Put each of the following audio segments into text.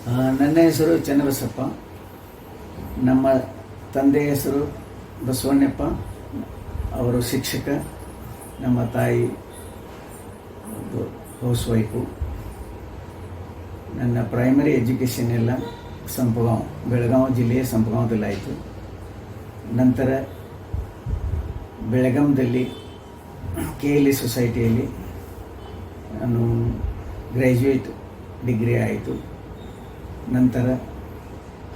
ನನ್ನ ಹೆಸರು ಚನ್ನಬಸಪ್ಪ. ನಮ್ಮ ತಂದೆಯ ಹೆಸರು ಬಸವಣ್ಣಪ್ಪ. ಅವರು ಶಿಕ್ಷಕ. ನಮ್ಮ ತಾಯಿ ಒಂದು ಹೌಸ್ ವೈಫು. ನನ್ನ ಪ್ರೈಮರಿ ಎಜುಕೇಷನ್ ಎಲ್ಲ ಬೆಳಗಾವಿ ಜಿಲ್ಲೆಯ ಸಂಪಗಾಂವದಲ್ಲಾಯಿತು. ನಂತರ ಬೆಳಗಾಂದಲ್ಲಿ KLE ಸೊಸೈಟಿಯಲ್ಲಿ ನಾನು ಗ್ರ್ಯಾಜುಯೇಟ್ ಡಿಗ್ರಿ ಆಯಿತು. ನಂತರ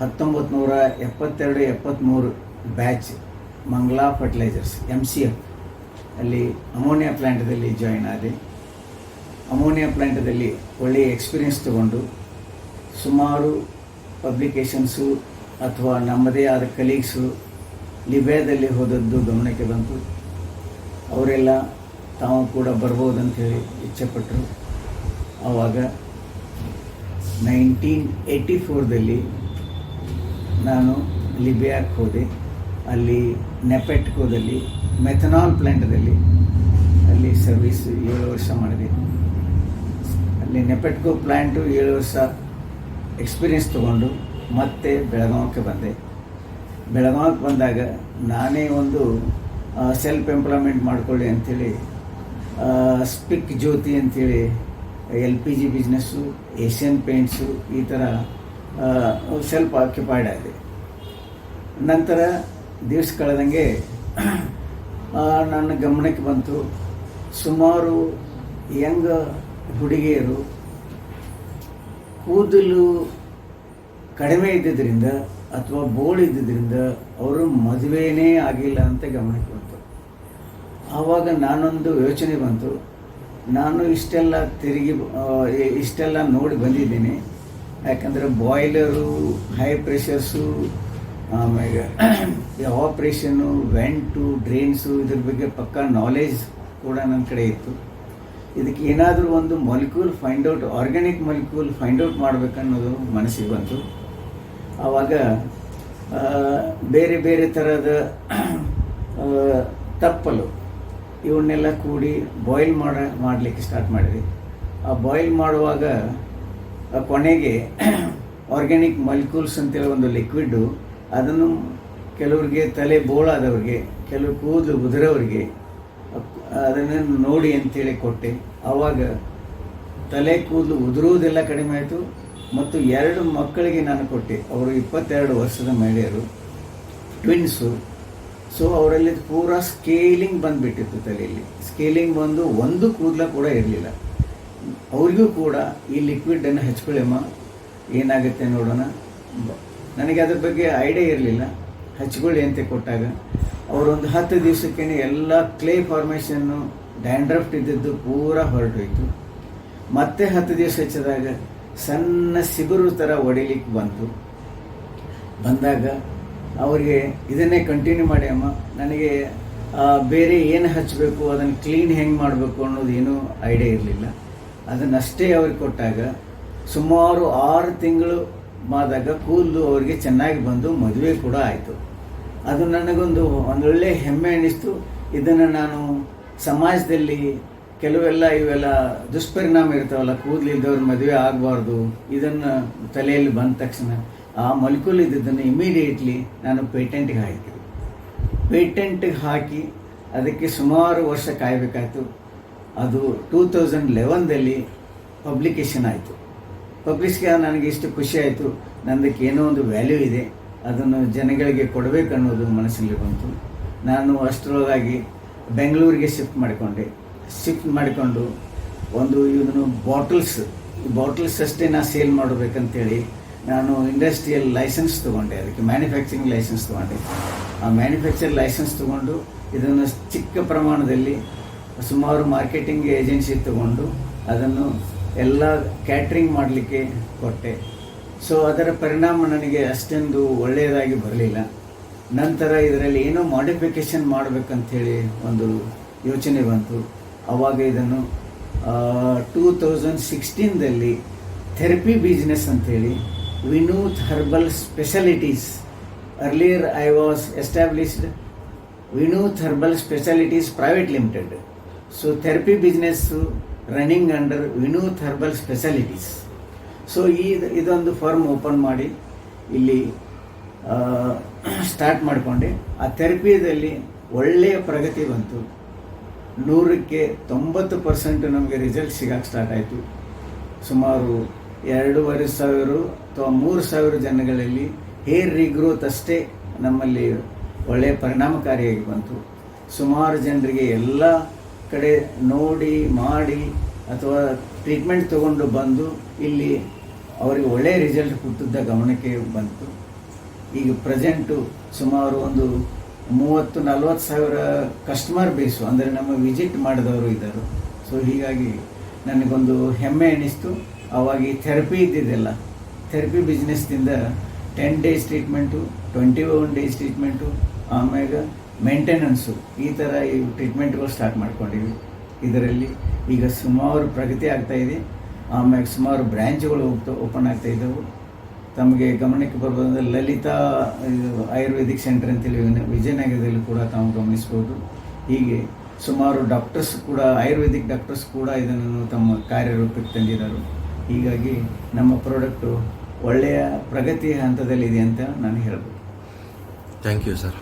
1972-73 ಬ್ಯಾಚ್ ಮಂಗಳಾ ಫರ್ಟಿಲೈಸರ್ಸ್ MCF ಅಲ್ಲಿ ಅಮೋನಿಯಾ ಪ್ಲ್ಯಾಂಟದಲ್ಲಿ ಜಾಯಿನ್ ಆದೆ. ಅಮೋನಿಯಾ ಪ್ಲ್ಯಾಂಟದಲ್ಲಿ ಒಳ್ಳೆಯ ಎಕ್ಸ್ಪೀರಿಯನ್ಸ್ ತಗೊಂಡು ಸುಮಾರು ಪಬ್ಲಿಕೇಶನ್ಸು ಅಥವಾ ನಮ್ಮದೇ ಆದ ಕಲೀಗ್ಸು ಲಿಬಿಯಾದಲ್ಲಿ ಹೋದದ್ದು ಗಮನಕ್ಕೆ ಬಂತು. ಅವರೆಲ್ಲ ತಾವು ಕೂಡ ಬರ್ಬೋದಂಥೇಳಿ ಇಚ್ಛೆಪಟ್ಟರು. ಆವಾಗ 1984ದಲ್ಲಿ ನಾನು ಲಿಬಿಯಾಕ್ಕೆ ಹೋದೆ. ಅಲ್ಲಿ ನೆಪೆಟ್ಕೋದಲ್ಲಿ ಮೆಥನಾಲ್ ಪ್ಲ್ಯಾಂಟದಲ್ಲಿ ಅಲ್ಲಿ ಸರ್ವಿಸ್ 7 ವರ್ಷ ಮಾಡಿದೆ. ಅಲ್ಲಿ ನೆಪೆಟ್ಕೋ ಪ್ಲ್ಯಾಂಟು 7 ವರ್ಷ ಎಕ್ಸ್ಪೀರಿಯನ್ಸ್ ತೊಗೊಂಡು ಮತ್ತೆ ಬೆಳಗಾವಿಗೆ ಬಂದೆ. ಬೆಳಗಾವಿಗೆ ಬಂದಾಗ ನಾನೇ ಒಂದು ಸೆಲ್ಫ್ ಎಂಪ್ಲಾಯ್ಮೆಂಟ್ ಮಾಡಿಕೊಳ್ಳಿ ಅಂಥೇಳಿ ಸ್ಪಿಕ್ ಜ್ಯೋತಿ ಅಂಥೇಳಿ LPG ಬಿಸ್ನೆಸ್ಸು, ಏಷ್ಯನ್ ಪೇಂಟ್ಸು ಈ ಥರ ಸೆಲ್ಫ್ ಆಕ್ಯುಪೈಡ್ ಆಗಿದೆ. ನಂತರ ದಿವಸ ಕಳೆದಂಗೆ ನನ್ನ ಗಮನಕ್ಕೆ ಬಂತು, ಸುಮಾರು ಯಂಗ್ ಹುಡುಗಿಯರು ಕೂದಲು ಕಡಿಮೆ ಇದ್ದಿದ್ದರಿಂದ ಅಥವಾ ಬೋಳ್ ಇದ್ದಿದ್ದರಿಂದ ಅವರು ಮದುವೆನೇ ಆಗಿಲ್ಲ ಅಂತ ಗಮನಕ್ಕೆ ಬಂತು. ಆವಾಗ ನಾನೊಂದು ಯೋಚನೆ ಬಂತು, ನಾನು ಇಷ್ಟೆಲ್ಲ ನೋಡಿ ಬಂದಿದ್ದೀನಿ. ಯಾಕಂದರೆ ಬಾಯ್ಲರು, ಹೈ ಪ್ರೆಷರ್ಸು, ಆಮೇಲೆ ಆಪ್ರೇಷನ್ನು, ವೆಂಟು, ಡ್ರೈನ್ಸು ಇದ್ರ ಬಗ್ಗೆ ಪಕ್ಕಾ ನಾಲೆಜ್ ಕೂಡ ನನ್ನ ಕಡೆ ಇತ್ತು. ಇದಕ್ಕೆ ಏನಾದರೂ ಒಂದು molecule organic molecule find out ಮಾಡಬೇಕನ್ನೋದು ಮನಸ್ಸಿಗೆ ಬಂತು. ಆವಾಗ ಬೇರೆ ಬೇರೆ ಥರದ ತಪ್ಪಲು ಇವನ್ನೆಲ್ಲ ಕೂಡಿ ಬಾಯ್ಲ್ ಮಾಡಲಿಕ್ಕೆ ಸ್ಟಾರ್ಟ್ ಮಾಡಿದೆ. ಆ ಬಾಯ್ಲ್ ಮಾಡುವಾಗ ಕೊನೆಗೆ ಆರ್ಗ್ಯಾನಿಕ್ ಮಾಲಿಕ್ಯೂಲ್ಸ್ ಅಂತೇಳಿ ಒಂದು ಲಿಕ್ವಿಡ್ಡು, ಅದನ್ನು ಕೆಲವ್ರಿಗೆ ತಲೆ ಬೋಳಾದವ್ರಿಗೆ, ಕೆಲವು ಕೂದಲು ಉದುರವ್ರಿಗೆ ಅದನ್ನು ನೋಡಿ ಅಂತೇಳಿ ಕೊಟ್ಟೆ. ಆವಾಗ ತಲೆ ಕೂದಲು ಉದುರುವುದೆಲ್ಲ ಕಡಿಮೆ ಆಯಿತು. ಮತ್ತು 2 ಮಕ್ಕಳಿಗೆ ನಾನು ಕೊಟ್ಟೆ. ಅವರು 22 ವರ್ಷದ ಮಹಿಳೆಯರು, ಟ್ವಿನ್ಸು. ಸೊ ಅವರಲ್ಲಿ ಪೂರಾ ಸ್ಕೇಲಿಂಗ್ ಬಂದುಬಿಟ್ಟಿತ್ತು. ತಲೆಯಲ್ಲಿ ಸ್ಕೇಲಿಂಗ್ ಬಂದು ಒಂದು ಕೂದಲ ಕೂಡ ಇರಲಿಲ್ಲ. ಅವ್ರಿಗೂ ಕೂಡ ಈ ಲಿಕ್ವಿಡನ್ನು ಹಚ್ಕೊಳ್ಳಿಯಮ್ಮ, ಏನಾಗುತ್ತೆ ನೋಡೋಣ. ನನಗೆ ಅದ್ರ ಬಗ್ಗೆ ಐಡಿಯಾ ಇರಲಿಲ್ಲ. ಹಚ್ಕೊಳ್ಳಿ ಅಂತ ಕೊಟ್ಟಾಗ ಅವರೊಂದು 10 ದಿವಸಕ್ಕೇ ಎಲ್ಲ ಕ್ಲೇ ಫಾರ್ಮೇಷನ್ನು, ಡ್ಯಾಂಡ್ರಫ್ಟ್ ಇದ್ದದ್ದು ಪೂರಾ ಹೊರಟೋಯ್ತು. ಮತ್ತೆ 10 ದಿವಸ ಹಚ್ಚಿದಾಗ ಸಣ್ಣ ಸಿಗುರು ಥರ ಹೊಡಿಲಿಕ್ಕೆ ಬಂದಾಗ ಅವರಿಗೆ ಇದನ್ನೇ ಕಂಟಿನ್ಯೂ ಮಾಡಿ ಅಮ್ಮ, ನನಗೆ ಬೇರೆ ಏನು ಹಚ್ಚಬೇಕು, ಅದನ್ನು ಕ್ಲೀನ್ ಹೆಂಗೆ ಮಾಡಬೇಕು ಅನ್ನೋದು ಏನೂ ಐಡಿಯಾ ಇರಲಿಲ್ಲ. ಅದನ್ನಷ್ಟೇ ಅವ್ರಿಗೆ ಕೊಟ್ಟಾಗ ಸುಮಾರು 6 ತಿಂಗಳು ಆದಾಗ ಕೂದಲು ಅವರಿಗೆ ಚೆನ್ನಾಗಿ ಬಂದು ಮದುವೆ ಕೂಡ ಆಯಿತು. ಅದು ನನಗೊಂದು ಒಂದೊಳ್ಳೆ ಹೆಮ್ಮೆ ಅನ್ನಿಸ್ತು. ಇದನ್ನು ನಾನು ಸಮಾಜದಲ್ಲಿ ಇವೆಲ್ಲ ದುಷ್ಪರಿಣಾಮ ಇರ್ತಾವಲ್ಲ, ಕೂದಲಿದ್ದವ್ರ ಮದುವೆ ಆಗಬಾರ್ದು, ಇದನ್ನು ತಲೆಯಲ್ಲಿ ಬಂದ ತಕ್ಷಣ ಆ ಮಾಲಿಕ್ಯೂಲ್ ಇದ್ದದ್ದನ್ನು ಇಮಿಡಿಯೇಟ್ಲಿ ನಾನು ಪೇಟೆಂಟ್ಗೆ ಹಾಕಿದೆ. ಪೇಟೆಂಟ್ಗೆ ಹಾಕಿ ಅದಕ್ಕೆ ಸುಮಾರು ವರ್ಷ ಕಾಯಬೇಕಾಯಿತು. ಅದು 2011ದಲ್ಲಿ ಪಬ್ಲಿಕೇಶನ್ ಆಯಿತು. ಪಬ್ಲಿಷ್ಗೆ ನನಗೆ ಇಷ್ಟು ಖುಷಿ ಆಯಿತು, ನಂದಕ್ಕೆ ಏನೋ ಒಂದು ವ್ಯಾಲ್ಯೂ ಇದೆ, ಅದನ್ನು ಜನಗಳಿಗೆ ಕೊಡಬೇಕು ಅನ್ನೋದು ಮನಸ್ಸಲ್ಲಿ ಬಂತು. ನಾನು ಅಷ್ಟರೊಳಗಾಗಿ ಬೆಂಗಳೂರಿಗೆ ಶಿಫ್ಟ್ ಮಾಡಿಕೊಂಡು ಇದನ್ನು ಬಾಟಲ್ಸ್ ಅಷ್ಟೇ ನಾನು ಸೇಲ್ ಮಾಡಬೇಕಂತೇಳಿ ನಾನು ಇಂಡಸ್ಟ್ರಿಯಲ್ ಲೈಸೆನ್ಸ್ ತೊಗೊಂಡೆ. ಅದಕ್ಕೆ ಮ್ಯಾನುಫ್ಯಾಕ್ಚರಿಂಗ್ ಲೈಸೆನ್ಸ್ ತೊಗೊಂಡೆ. ಆ ಮ್ಯಾನುಫ್ಯಾಕ್ಚರ್ ಲೈಸೆನ್ಸ್ ತೊಗೊಂಡು ಇದನ್ನು ಚಿಕ್ಕ ಪ್ರಮಾಣದಲ್ಲಿ ಸುಮಾರು ಮಾರ್ಕೆಟಿಂಗ್ ಏಜೆನ್ಸಿ ತೊಗೊಂಡು ಅದನ್ನು ಎಲ್ಲ ಕ್ಯಾಟ್ರಿಂಗ್ ಮಾಡಲಿಕ್ಕೆ ಕೊಟ್ಟೆ. ಸೊ ಅದರ ಪರಿಣಾಮ ನನಗೆ ಅಷ್ಟೊಂದು ಒಳ್ಳೆಯದಾಗಿ ಬರಲಿಲ್ಲ. ನಂತರ ಇದರಲ್ಲಿ ಏನೋ ಮಾಡಿಫಿಕೇಷನ್ ಮಾಡಬೇಕಂಥೇಳಿ ಒಂದು ಯೋಚನೆ ಬಂತು. ಆವಾಗ ಇದನ್ನು 2016ದಲ್ಲಿ ಥೆರಪಿ ಬಿಸ್ನೆಸ್ ಅಂಥೇಳಿ Vinuth herbal specialities, earlier I was established Vinuth herbal specialities private limited. So therapy business running under Vinuth herbal specialities. So ಇದೊಂದು ಫರ್ಮ್ ಓಪನ್ ಮಾಡಿ ಇಲ್ಲಿ ಸ್ಟಾರ್ಟ್ ಮಾಡಿಕೊಂಡೆ. ಆ ಥೆರಪಿಯಲ್ಲಿ ಒಳ್ಳೆಯ ಪ್ರಗತಿ ಬಂತು. 100ಕ್ಕೆ 90% ನಮಗೆ ರಿಸಲ್ಟ್ ಸಿಗಕ್ಕೆ ಸ್ಟಾರ್ಟ್ ಆಯಿತು. ಸುಮಾರು 2,500 ಅಥವಾ 3,000 ಜನಗಳಲ್ಲಿ ಹೇರ್ ರೀಗ್ರೋತ್ ಅಷ್ಟೇ ನಮ್ಮಲ್ಲಿ ಒಳ್ಳೆಯ ಪರಿಣಾಮಕಾರಿಯಾಗಿ ಬಂತು. ಸುಮಾರು ಜನರಿಗೆ ಎಲ್ಲ ಕಡೆ ನೋಡಿ ಮಾಡಿ ಅಥವಾ ಟ್ರೀಟ್ಮೆಂಟ್ ತಗೊಂಡು ಬಂದು ಇಲ್ಲಿ ಅವರಿಗೆ ಒಳ್ಳೆಯ ರಿಸಲ್ಟ್ ಕೊಟ್ಟಿದ್ದ ಗಮನಕ್ಕೆ ಬಂತು. ಈಗ ಪ್ರೆಸೆಂಟು ಸುಮಾರು ಒಂದು 30-40 ಸಾವಿರ ಕಸ್ಟಮರ್ ಬೇಸು, ಅಂದರೆ ನಮ್ಮ ವಿಸಿಟ್ ಮಾಡಿದವರು ಇದ್ದರು. ಸೊ ಹೀಗಾಗಿ ನನಗೊಂದು ಹೆಮ್ಮೆ ಅನ್ನಿಸ್ತು. ಆವಾಗ ಈ ಥೆರಪಿ ಇದ್ದಿದ್ದೆಲ್ಲ, ಥೆರಪಿ ಬಿಸ್ನೆಸ್ದಿಂದ 10 ಡೇಸ್ ಟ್ರೀಟ್ಮೆಂಟು, 21 ಡೇಸ್ ಟ್ರೀಟ್ಮೆಂಟು, ಆಮ್ಯಾಗ ಮೇಂಟೆನೆನ್ಸು, ಈ ಥರ ಈ ಟ್ರೀಟ್ಮೆಂಟ್ಗಳು ಸ್ಟಾರ್ಟ್ ಮಾಡ್ಕೊಂಡಿವಿ. ಇದರಲ್ಲಿ ಈಗ ಸುಮಾರು ಪ್ರಗತಿ ಆಗ್ತಾಯಿದೆ. ಆಮ್ಯಾಗ ಸುಮಾರು ಬ್ರ್ಯಾಂಚ್ಗಳು ಓಪನ್ ಆಗ್ತಾ ಇದ್ದವು. ತಮಗೆ ಗಮನಕ್ಕೆ ಬರ್ಬೋದಂದ್ರೆ ಲಲಿತಾ ಆಯುರ್ವೇದಿಕ್ ಸೆಂಟರ್ ಅಂತೇಳಿ ವಿಜಯನಗರದಲ್ಲಿ ಕೂಡ ತಾವು ಗಮನಿಸ್ಬೋದು. ಹೀಗೆ ಸುಮಾರು ಡಾಕ್ಟರ್ಸ್ ಕೂಡ, ಆಯುರ್ವೇದಿಕ್ ಡಾಕ್ಟರ್ಸ್ ಕೂಡ ಇದನ್ನು ತಮ್ಮ ಕಾರ್ಯರೂಪಕ್ಕೆ ತಂದಿದ್ದಾರೆ. ಹೀಗಾಗಿ ನಮ್ಮ ಪ್ರಾಡಕ್ಟು ಒಳ್ಳೆಯ ಪ್ರಗತಿಯ ಹಂತದಲ್ಲಿದೆ ಅಂತ ನಾನು ಹೇಳ್ಬೋದು. Thank you sir.